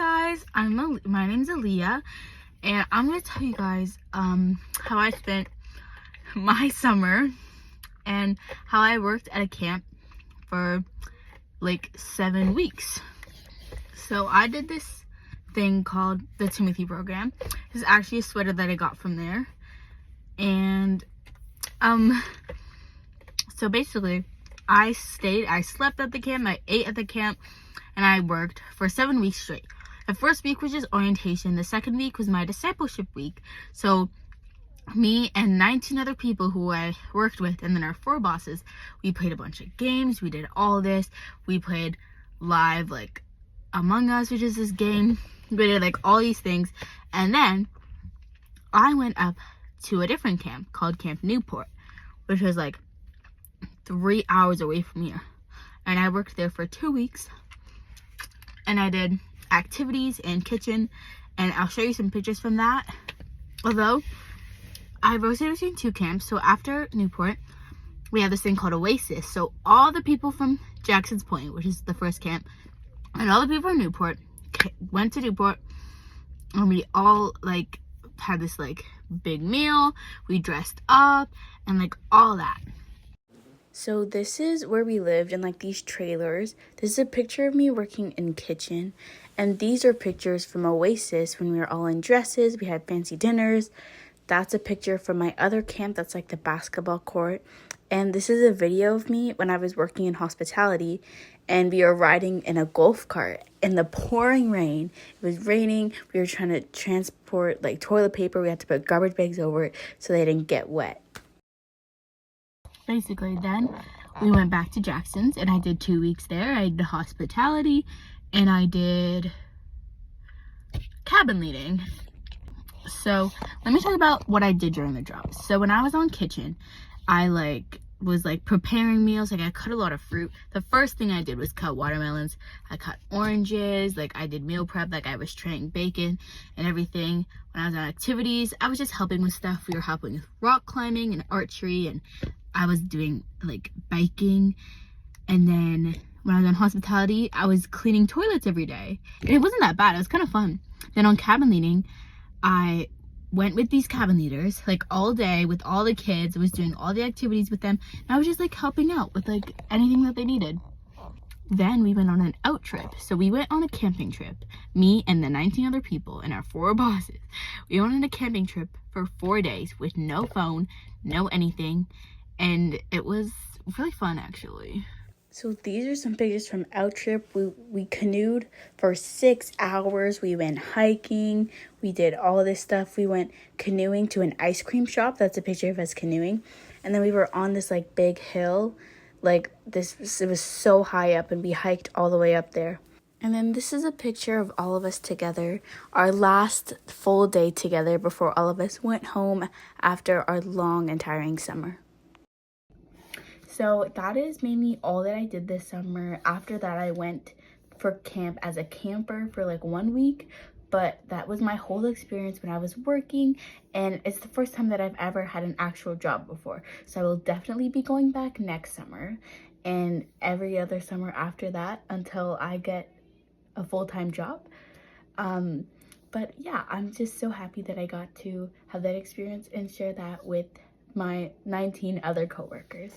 guys, my name's Aliyah, and I'm gonna tell you guys how I spent my summer and how I worked at a camp for like 7 weeks. So I did this thing called the Timothy program. This is actually a sweater that I got from there, and so basically I slept at the camp, I ate at the camp, and I worked for 7 weeks straight. The first week was just orientation. The second week was my discipleship week. So me and 19 other people who I worked with, and then our 4 bosses, we played a bunch of games. We did all this. We played live, like, Among Us, which is this game. We did, like, all these things. And then I went up to a different camp called Camp Newport, which was, like, 3 hours away from here. And I worked there for 2 weeks. And I did activities and kitchen, and I'll show you some pictures from that. Although I rotated between 2 camps, so after Newport we have this thing called Oasis. So all the people from Jackson's Point, which is the first camp, and all the people from Newport went to Newport, and we all like had this like big meal. We dressed up and like all that. So this is where we lived, in like these trailers. This is a picture of me working in kitchen. And these are pictures from Oasis when we were all in dresses. We had fancy dinners. That's a picture from my other camp. That's like the basketball court. And this is a video of me when I was working in hospitality. And we were riding in a golf cart in the pouring rain. It was raining. We were trying to transport like toilet paper. We had to put garbage bags over it so they didn't get wet. Basically, then we went back to Jackson's, and I did 2 weeks there. I did hospitality, and I did cabin leading. So let me talk about what I did during the job. So when I was on kitchen, I was preparing meals. Like, I cut a lot of fruit. The first thing I did was cut watermelons. I cut oranges. Like, I did meal prep. Like, I was traying bacon and everything. When I was on activities, I was just helping with stuff. We were helping with rock climbing and archery, and I was doing like biking. And then when I was on hospitality, I was cleaning toilets every day, and it wasn't that bad. It was kind of fun. Then on cabin leading, I went with these cabin leaders like all day with all the kids. I was doing all the activities with them, and I was just like helping out with like anything that they needed. Then we went on an out trip. So we went on a camping trip, me and the 19 other people and our 4 bosses. We went on a camping trip for 4 days with no phone, no anything. And it was really fun, actually. So these are some pictures from out trip. We canoed for 6 hours. We went hiking. We did all this stuff. We went canoeing to an ice cream shop. That's a picture of us canoeing. And then we were on this like big hill. Like this, it was so high up, and we hiked all the way up there. And then this is a picture of all of us together, our last full day together before all of us went home after our long and tiring summer. So that is mainly all that I did this summer. After that, I went for camp as a camper for like 1 week, but that was my whole experience when I was working, and it's the first time that I've ever had an actual job before. So I will definitely be going back next summer and every other summer after that until I get a full-time job. But yeah, I'm just so happy that I got to have that experience and share that with my 19 other coworkers.